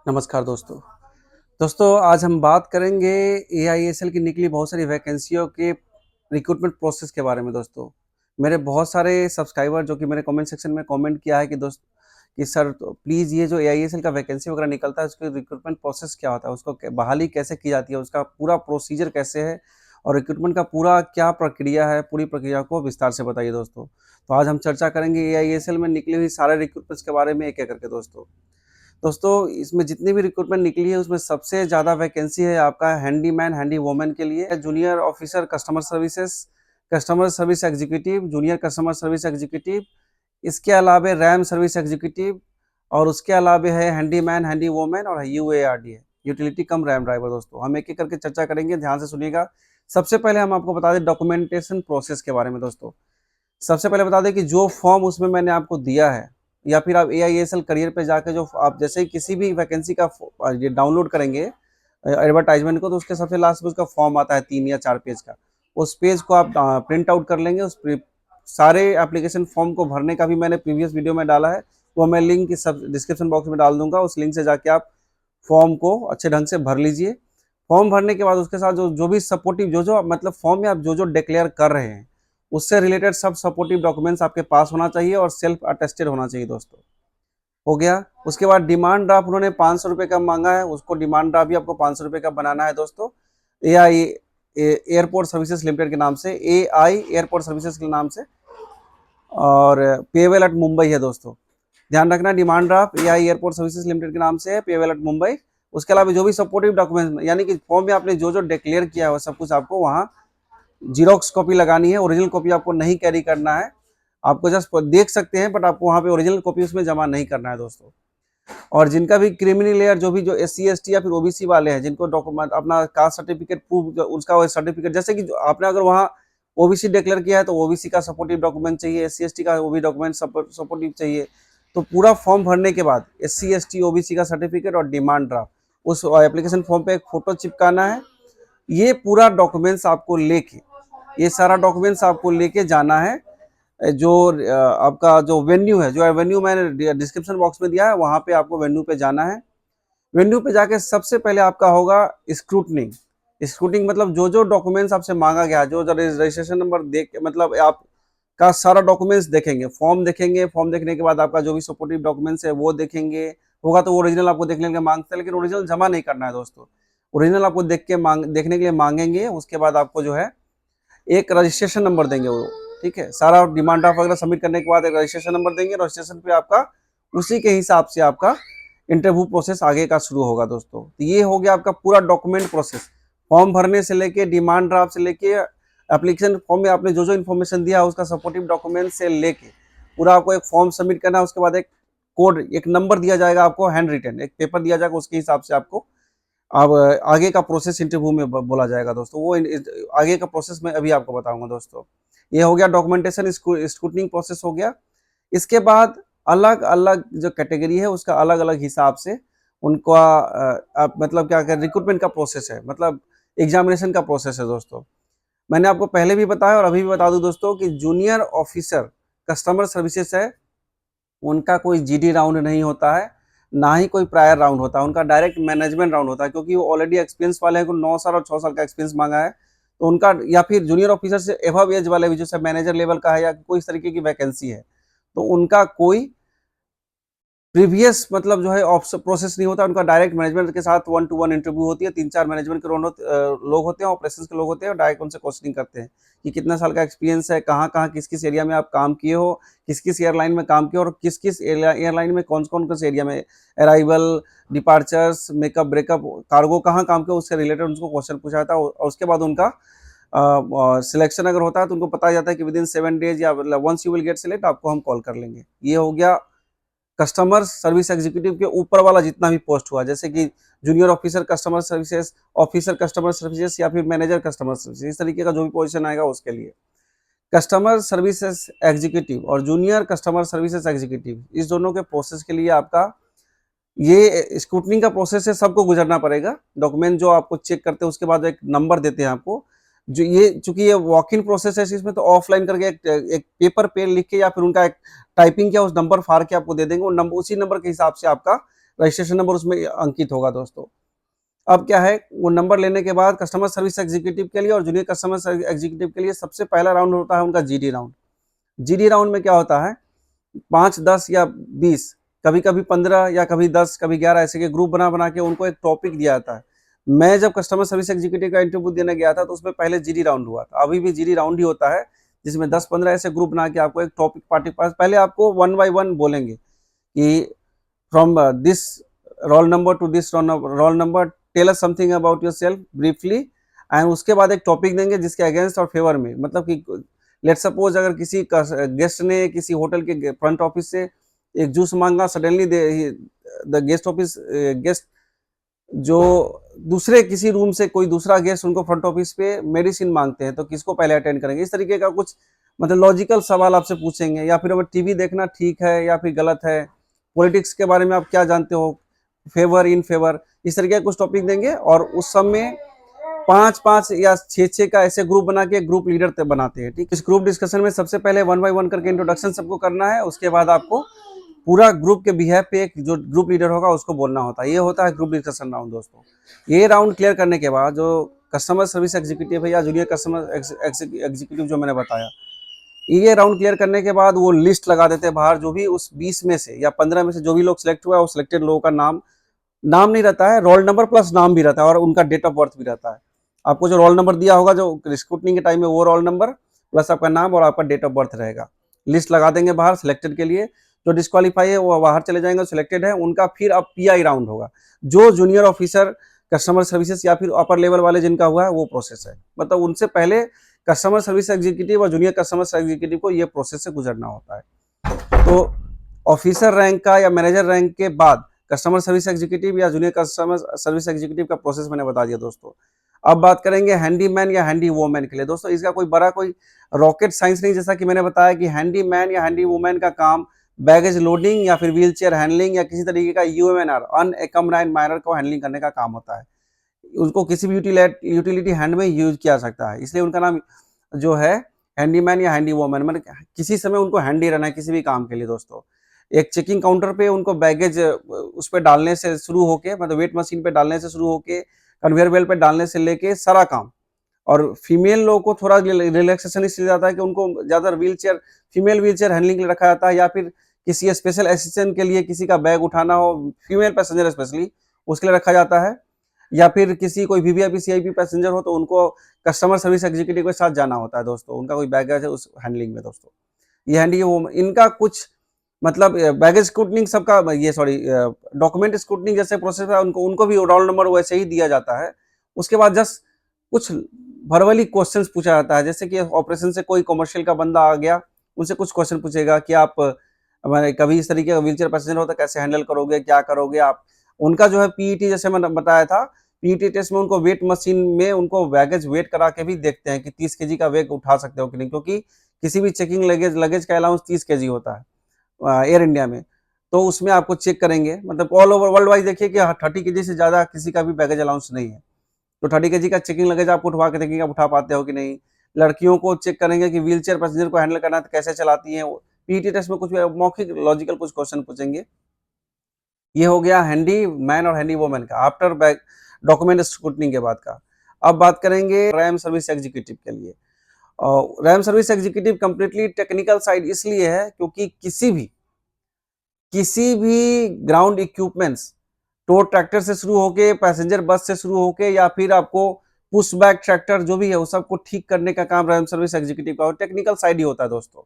नमस्कार दोस्तों। दोस्तों आज हम बात करेंगे एआईएसएल की निकली बहुत सारी वैकेंसियों के रिक्रूटमेंट प्रोसेस के बारे में दोस्तों। मेरे बहुत सारे सब्सक्राइबर जो कि मेरे कमेंट सेक्शन में कमेंट किया है कि सर तो प्लीज़ ये जो एआईएसएल का वैकेंसी वगैरह निकलता है उसके रिक्रूटमेंट प्रोसेस क्या होता है? उसको बहाली कैसे की जाती है? उसका पूरा प्रोसीजर कैसे है? और रिक्रूटमेंट का पूरा क्या प्रक्रिया है? पूरी प्रक्रिया को विस्तार से बताइए दोस्तों। तो आज हम चर्चा करेंगे एआईएसएल में निकली हुई सारे रिक्रूटमेंट्स के बारे में एक-एक करके दोस्तों। दोस्तों इसमें जितनी भी रिक्रूटमेंट निकली है उसमें सबसे ज़्यादा वैकेंसी है आपका हैंडीमैन, हैंडी वूमन के लिए, junior officer customer services, customer service executive, junior customer service executive, इसके अलावा रैम सर्विस एग्जीक्यूटिव और उसके अलावा है हैंडीमैन, हैंडी वूमन और यूएआरडी है, यूटिलिटी कम रैम ड्राइवर। दोस्तों हम एक-एक करके चर्चा करेंगे, ध्यान से सुनिएगा। सबसे पहले हम आपको बता दें डॉक्यूमेंटेशन प्रोसेस के बारे में दोस्तों। सबसे पहले बता दें कि जो फॉर्म उसमें मैंने आपको दिया है या फिर आप एआईएसएल करियर पे जाकर जो आप जैसे ही किसी भी वैकेंसी का ये डाउनलोड करेंगे एडवर्टाइजमेंट को, तो उसके सबसे लास्ट में उसका फॉर्म आता है 3 या 4 पेज का। उस पेज को आप प्रिंट आउट कर लेंगे। सारे एप्लीकेशन फॉर्म को भरने का भी मैंने प्रीवियस वीडियो में डाला है, वो मैं लिंक सब डिस्क्रिप्शन बॉक्स में डाल दूंगा। उस लिंक से जाके आप फॉर्म को अच्छे ढंग से भर लीजिए। फॉर्म भरने के बाद उसके साथ जो जो भी सपोर्टिव जो मतलब फॉर्म में आप जो डिक्लेयर कर रहे हैं उससे रिलेटेड सब सपोर्टिव डॉक्यूमेंट्स आपके पास होना चाहिए और सेल्फ अटेस्टेड होना चाहिए दोस्तों। हो गया। उसके बाद डिमांड ड्राफ्ट उन्होंने 500 रुपये का मांगा है, उसको डिमांड ड्राफ्ट भी आपको 500 रुपये का बनाना है दोस्तों। एआई एयरपोर्ट सर्विसेज लिमिटेड के नाम से, एआई एयरपोर्ट सर्विसेज के नाम से, और पेवेल एट मुंबई है दोस्तों। ध्यान रखना, demand draft AI airport services limited के नाम से है, पेवेल एट मुंबई। उसके अलावा जो भी सपोर्टिव डॉक्यूमेंट्स यानी कि फॉर्म में आपने जो डिक्लेयर किया है सब कुछ आपको वहाँ जीरोक्स कॉपी लगानी है। ओरिजिनल कॉपी आपको नहीं कैरी करना है, आपको जस्ट देख सकते हैं बट आपको वहाँ पे ओरिजिनल कॉपी उसमें जमा नहीं करना है दोस्तों। और जिनका भी क्रिमिनल लेयर जो भी जो एससी एसटी या फिर ओबीसी वाले हैं जिनको डॉक्यूमेंट अपना कास्ट सर्टिफिकेट प्रूफ उसका सर्टिफिकेट, जैसे कि आपने अगर वहाँ ओबीसी डिक्लेयर किया है तो ओबीसी का सपोर्टिव डॉक्यूमेंट चाहिए, एससी एसटी का वो भी डॉक्यूमेंट सपोर्टिव चाहिए। तो पूरा फॉर्म भरने के बाद एससी एसटी ओबीसी का सर्टिफिकेट और डिमांड ड्राफ्ट उस एप्लीकेशन फॉर्म पे एक फोटो चिपकाना है। ये पूरा डॉक्यूमेंट्स आपको लेके, ये सारा डॉक्यूमेंट्स आपको लेके जाना है। जो आपका जो वेन्यू है, जो वेन्यू मैंने डिस्क्रिप्शन बॉक्स में दिया है, वहाँ पे आपको वेन्यू पे जाना है। वेन्यू पे जाके सबसे पहले आपका होगा स्क्रूटनिंग। स्क्रूटनिंग मतलब जो डॉक्यूमेंट्स आपसे मांगा गया, जो रजिस्ट्रेशन नंबर देख मतलब आपका सारा डॉक्यूमेंट्स देखेंगे, फॉर्म देखेंगे। फॉर्म देखने के बाद आपका जो भी सपोर्टिव डॉक्यूमेंट्स है वो देखेंगे। होगा तो वो ओरिजिनल आपको देखने के लिए मांगते हैं, लेकिन ओरिजिनल जमा नहीं करना है दोस्तों। ओरिजिनल आपको देखने के लिए मांगेंगे। उसके बाद आपको जो है एक रजिस्ट्रेशन नंबर देंगे वो, ठीक है। सारा डिमांड ड्राफ्ट वगैरह सबमिट करने के बाद एक रजिस्ट्रेशन नंबर देंगे। रजिस्ट्रेशन पे आपका उसी के हिसाब से आपका इंटरव्यू प्रोसेस आगे का शुरू होगा दोस्तों। तो ये हो गया आपका पूरा डॉक्यूमेंट प्रोसेस, फॉर्म भरने से लेके, डिमांड ड्राफ्ट से लेके, एप्लीकेशन फॉर्म में आपने जो इन्फॉर्मेशन दिया उसका सपोर्टिव डॉक्यूमेंट से लेके पूरा आपको एक फॉर्म सबमिट करना है। उसके बाद एक कोड, एक नंबर दिया जाएगा आपको, हैंड रिटन एक पेपर दिया जाएगा, उसके हिसाब से आपको अब आगे का प्रोसेस इंटरव्यू में बोला जाएगा दोस्तों। वो आगे का प्रोसेस मैं अभी आपको बताऊंगा दोस्तों। ये हो गया डॉक्यूमेंटेशन स्क्रूटनिंग प्रोसेस हो गया। इसके बाद अलग अलग जो कैटेगरी है उसका अलग अलग हिसाब से उनका मतलब क्या कहते हैं रिक्रूटमेंट का प्रोसेस है, मतलब एग्जामिनेशन का प्रोसेस है दोस्तों। मैंने आपको पहले भी बताया और अभी भी बता दूं दोस्तों कि जूनियर ऑफिसर कस्टमर सर्विसेज है, उनका कोई जीडी राउंड नहीं होता है, ना ही कोई प्रायर राउंड होता है। उनका डायरेक्ट मैनेजमेंट राउंड होता है, क्योंकि वो ऑलरेडी एक्सपीरियंस वाले हैं, 9 साल और 6 साल का एक्सपीरियंस मांगा है। तो उनका या फिर जूनियर ऑफिसर से एबव एज वाले भी, जैसे मैनेजर लेवल का है या कोई इस तरीके की वैकेंसी है, तो उनका कोई प्रीवियस मतलब जो है प्रोसेस नहीं होता। उनका डायरेक्ट मैनेजमेंट के साथ 1 to 1 इंटरव्यू होती है। 3-4 मैनेजमेंट के लोग होते हैं, ऑपरेशंस के लोग होते हैं, और डायरेक्ट उनसे क्वेश्चनिंग करते हैं कि कितना साल का एक्सपीरियंस है, कहाँ कहाँ किस किस एरिया में आप काम किए हो, किस किस एयरलाइन में काम किए हो, और किस किस एयरलाइन में कौन कौन किस एरिया में arrival, departures, makeup, breakup, cargo कहाँ काम किया, उससे रिलेटेड उनको क्वेश्चन पूछा जाता है। और उसके बाद उनका सिलेक्शन अगर होता है तो उनको पता जाता है कि विदिन 7 डेज या once you will get select आपको हम कॉल कर लेंगे। ये हो गया कस्टमर सर्विस एग्जीक्यूटिव के ऊपर वाला जितना भी पोस्ट हुआ, जैसे कि junior officer customer services, officer customer services या फिर मैनेजर कस्टमर सर्विसेज, इस तरीके का जो भी पोजीशन आएगा उसके लिए कस्टमर सर्विसेज एग्जीक्यूटिव और जूनियर कस्टमर सर्विसेज एग्जीक्यूटिव, इस दोनों के प्रोसेस के लिए आपका ये स्क्रूटनिंग का प्रोसेस है, सबको गुजरना पड़ेगा। डॉक्यूमेंट जो आपको चेक करते हैं उसके बाद एक नंबर देते हैं आपको, जो ये चूंकि ये वॉक इन प्रोसेस है इसमें, तो ऑफलाइन करके एक पेपर पे लिख के या फिर उनका एक टाइपिंग किया उस नंबर फाड़ के आपको दे देंगे। वो नंबर, उसी नंबर के हिसाब से आपका रजिस्ट्रेशन नंबर उसमें अंकित होगा दोस्तों। अब क्या है, वो नंबर लेने के बाद कस्टमर सर्विस एग्जीक्यूटिव के लिए और जूनियर कस्टमर एग्जीक्यूटिव के लिए सबसे पहला राउंड होता है उनका जीडी राउंड। जीडी राउंड में क्या होता है, 5, 10 या 20, कभी-कभी 15 या कभी 10, कभी 11 ऐसे के ग्रुप बना के उनको एक टॉपिक दिया जाता है। मैं जब कस्टमर सर्विस एग्जीक्यूटिव का इंटरव्यू देने गया था तो उसमें पहले जीडी राउंड हुआ था। अभी भी जीडी राउंड ही होता है, जिसमें 10-15 ऐसे ग्रुप बना के आपको एक टॉपिक पार्टी पास पहले आपको 1 बाय 1 बोलेंगे कि from this roll number to this roll number, tell us something about yourself briefly, and उसके बाद एक टॉपिक देंगे जिसके अगेंस्ट और फेवर में, मतलब कि लेट सपोज अगर किसी गेस्ट ने किसी होटल के फ्रंट ऑफिस से एक जूस मांगा, सडनली द गेस्ट जो दूसरे किसी रूम से कोई दूसरा गेस्ट उनको फ्रंट ऑफिस पे मेडिसिन मांगते हैं, तो किसको पहले अटेंड करेंगे, इस तरीके का कुछ मतलब लॉजिकल सवाल आपसे पूछेंगे। या फिर अगर टीवी देखना ठीक है या फिर गलत है, पॉलिटिक्स के बारे में आप क्या जानते हो, फेवर इन फेवर, इस तरीके का कुछ टॉपिक देंगे। और उस सब में 5-5 या 6-6 का ऐसे ग्रुप बना के ग्रुप लीडर बनाते हैं। ठीक, इस ग्रुप डिस्कशन में सबसे पहले 1 बाय 1 करके इंट्रोडक्शन सबको करना है, उसके बाद आपको पूरा ग्रुप के बिहेव पे एक जो ग्रुप लीडर होगा उसको बोलना होता है। ये होता है ग्रुप डिस्कशन राउंड दोस्तों। ये राउंड क्लियर करने के बाद जो कस्टमर सर्विस एग्जीक्यूटिव है या जूनियर कस्टमर एग्जीक्यूटिव जो मैंने बताया, ये राउंड क्लियर करने के बाद वो लिस्ट लगा देते हैं बाहर, जो भी उस 20 में से या 15 में से जो भी लोग सिलेक्ट हुआ है, वो सिलेक्टेड लोगों का नाम नहीं रहता है, रोल नंबर प्लस नाम भी रहता है और उनका डेट ऑफ बर्थ भी रहता है। आपको जो रोल नंबर दिया होगा जो स्क्रूटनी के टाइम में, वो रोल नंबर प्लस आपका नाम और आपका डेट ऑफ बर्थ रहेगा। लिस्ट लगा देंगे बाहर सिलेक्टेड के लिए, जो डिस्क्वालीफाई है वो बाहर चले जाएंगे, सिलेक्टेड है उनका फिर अब पीआई राउंड होगा। जो जूनियर ऑफिसर कस्टमर सर्विसेज या फिर अपर लेवल वाले जिनका हुआ है वो प्रोसेस है, मतलब उनसे पहले कस्टमर सर्विस एग्जीक्यूटिव और जूनियर कस्टमर एग्जीक्यूटिव को ये प्रोसेस से गुजरना होता है। तो ऑफिसर रैंक का या मैनेजर रैंक के बाद कस्टमर सर्विस एग्जीक्यूटिव या जूनियर कस्टमर सर्विस एग्जीक्यूटिव का प्रोसेस मैंने बता दिया दोस्तों। अब बात करेंगे हैंडीमैन या हैंडी वूमेन के लिए दोस्तों। इसका कोई बड़ा कोई रॉकेट साइंस नहीं, जैसा कि मैंने बताया कि हैंडीमैन या हैंडी वूमेन का काम बैगेज लोडिंग या फिर व्हील चेयर हैंडलिंग या किसी तरीके का यूएमएनआर अनएकम्प्लाइंड माइनर को हैंडलिंग करने का काम होता है। उनको किसी भी यूटिलिटी हैंड में यूज किया सकता है, इसलिए उनका नाम जो है हैंडीमैन या हैंडी वूमेन, मतलब किसी समय उनको हैंडी रहना है किसी भी काम के लिए दोस्तों। एक चेकिंग काउंटर पे उनको बैगेज उस पे डालने से शुरू होके, मतलब वेट मशीन पे डालने से शुरू होके कन्वेयर बेल्ट पे डालने से लेके सारा काम। और फीमेल लोगों को थोड़ा रिलैक्सेशन इसलिए जाता है कि उनको ज्यादा फीमेल व्हील चेयर हैंडलिंग के लिए रखा जाता है, या फिर किसी स्पेशल असिस्टेंट के लिए किसी का बैग उठाना हो, फीमेल पैसेंजर स्पेशली उसके लिए रखा जाता है, या फिर किसी कोई वीवीआईपी सीआईपी पैसेंजर हो तो उनको कस्टमर सर्विस एग्जीक्यूटिव के साथ जाना होता है दोस्तों, उनका कोई बैगेज है उस हैंडलिंग में दोस्तों। ये हैंडी वो इनका कुछ मतलब बैगेज स्क्रूटनिंग सबका, ये सॉरी डॉक्यूमेंट स्क्रूटनिंग जैसे प्रोसेस है, उनको भी रोल नंबर वैसे ही दिया जाता है। उसके बाद जस्ट कुछ वर्बली क्वेश्चंस पूछा जाता है, जैसे कि ऑपरेशन से कोई कमर्शियल का बंदा आ गया, उनसे कुछ क्वेश्चन पूछेगा कि आप हमारे कभी इस तरीके का व्हीलचेयर पैसेंजर हो तो कैसे हैंडल करोगे, क्या करोगे आप। उनका जो है पीईटी, जैसे मैंने बताया था, पीईटी टेस्ट में उनको वेट मशीन में उनको बैगेज वेट करा के भी देखते हैं कि 30 केजी का वेट उठा सकते हो कि नहीं, क्योंकि किसी भी चेकिंग लगेज का अलाउंस 30 केजी होता है एयर इंडिया में, तो उसमें आपको चेक करेंगे। मतलब ऑल ओवर वर्ल्ड वाइज देखिए कि 30 केजी से ज्यादा किसी का भी बैगेज अलाउंस नहीं है, तो 30 केजी का चेकिंग लगेज आपको उठवा के देखेंगे आप उठा पाते हो कि नहीं। लड़कियों को चेक करेंगे कि व्हील चेयर पैसेंजर को हैंडल करना है तो कैसे चलाती है। पीटी टेस्ट में कुछ मौखिक लॉजिकल कुछ क्वेश्चन पूछेंगे। ये हो गया हैंडी मैन और हैंडी वोमेन का आफ्टर बैग डॉक्यूमेंट स्क्रूटनिंग के बाद का। अब बात करेंगे रैम सर्विस एग्जीक्यूटिव के लिए। RAM service executive completely technical side इसलिए है क्योंकि किसी भी ग्राउंड इक्विपमेंट्स, टो ट्रैक्टर से शुरू होके, पैसेंजर बस से शुरू होके, या फिर आपको पुश बैक ट्रैक्टर जो भी है उस सबको ठीक करने का काम रैम सर्विस एग्जीक्यूटिव का टेक्निकल साइड ही होता है दोस्तों।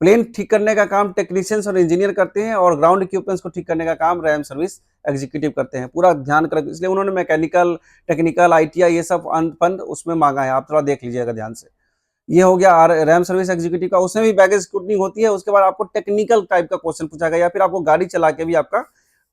प्लेन ठीक करने का काम टेक्नीशियंस और इंजीनियर करते हैं, और ग्राउंड इक्विपमेंट्स को ठीक करने का काम रैम सर्विस एग्जीक्यूटिव करते हैं। पूरा ध्यान कर, इसलिए उन्होंने मैकेनिकल, टेक्निकल, आईटीआई ये सब फंड उसमें मांगा है, आप थोड़ा देख लीजिएगा ध्यान से। ये हो गया रैम सर्विस एग्जीक्यूटिव का, उसमें भी बैगेज स्क्रूटनिंग होती है। उसके बाद आपको टेक्निकल टाइप का क्वेश्चन पूछा गया, या फिर आपको गाड़ी चला के भी आपका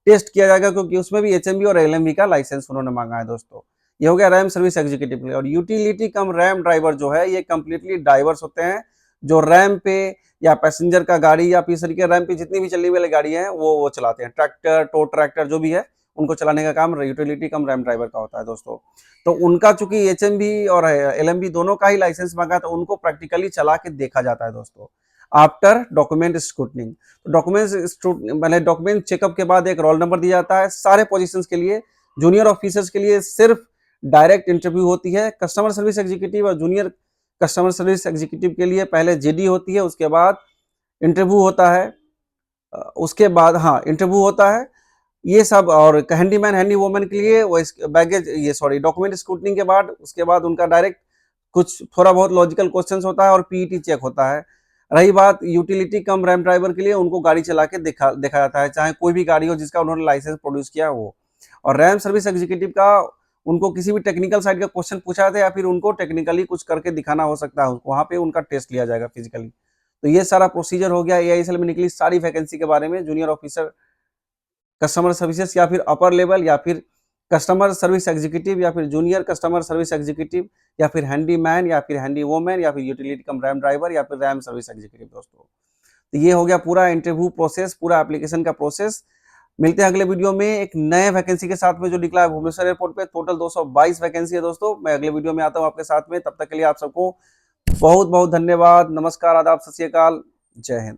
टेस्ट किया जाएगा, क्योंकि उसमें भी एचएमबी और एलएमबी का लाइसेंस उन्होंने मांगा है दोस्तों। ये हो गया रैम सर्विस एग्जीक्यूटिव के लिए। और यूटिलिटी कम रैम ड्राइवर जो है, ये कंप्लीटली ड्राइवर्स होते हैं जो रैम पे या पैसेंजर का गाड़ी या फिर तरीके रैम पे जितनी भी चलने वाली गाड़ियां हैं वो चलाते हैं। ट्रैक्टर, टो ट्रैक्टर जो भी है उनको चलाने का काम यूटिलिटी कम रैम ड्राइवर का होता है दोस्तों। तो उनका चूंकि एचएमबी और एलएमबी दोनों का ही लाइसेंस मांगा, तो उनको प्रैक्टिकली चला के देखा जाता है दोस्तों। After document scrutiny. मतलब डॉक्यूमेंट चेकअप के बाद एक रोल नंबर दिया जाता है। सारे पोजीशंस के लिए, जूनियर ऑफिसर्स के लिए सिर्फ डायरेक्ट इंटरव्यू होती है। कस्टमर सर्विस एग्जीक्यूटिव और जूनियर कस्टमर सर्विस एग्जीक्यूटिव के लिए पहले जेडी होती है, उसके बाद इंटरव्यू होता है। उसके बाद हाँ इंटरव्यू होता है ये सब। और हैंडीमैन हैंडी वोमन के लिए वो बैगेज ये सॉरी डॉक्यूमेंट स्क्रूटनिंग के बाद उसके बाद उनका डायरेक्ट कुछ थोड़ा बहुत लॉजिकल क्वेश्चंस होता है और पीईटी चेक होता है। रही बात यूटिलिटी कम रैम ड्राइवर के लिए, उनको गाड़ी चला के देखा जाता है, चाहे कोई भी गाड़ी हो जिसका उन्होंने लाइसेंस प्रोड्यूस किया हो। और रैम सर्विस एग्जीक्यूटिव का उनको किसी भी टेक्निकल साइड का क्वेश्चन पूछा जाता है या फिर उनको टेक्निकली कुछ करके दिखाना हो सकता है, वहां पे उनका टेस्ट लिया जाएगा फिजिकली। तो ये सारा प्रोसीजर हो गया एआईएसएल में निकली सारी वैकेंसी के बारे में। जूनियर ऑफिसर कस्टमर सर्विसेज या फिर अपर लेवल या फिर कस्टमर सर्विस एग्जीक्यूटिव या फिर जूनियर कस्टमर सर्विस एग्जीक्यूटिव या फिर हैंडीमैन या फिर हैंडी वोमैन या फिर यूटिलिटी कम रैम ड्राइवर या फिर रैम सर्विस एग्जीक्यूटिव। दोस्तों तो ये हो गया पूरा इंटरव्यू प्रोसेस, पूरा एप्लीकेशन का प्रोसेस। मिलते हैं अगले वीडियो में एक नए वैकेंसी के साथ में जो निकला है भुवनेश्वर एयरपोर्ट पे। टोटल 222 वैकेंसी है दोस्तों। मैं अगले वीडियो में आता हूँ आपके साथ में, तब तक के लिए आप सबको बहुत बहुत धन्यवाद। नमस्कार, आदाब, सत श्री अकाल, जय हिंद।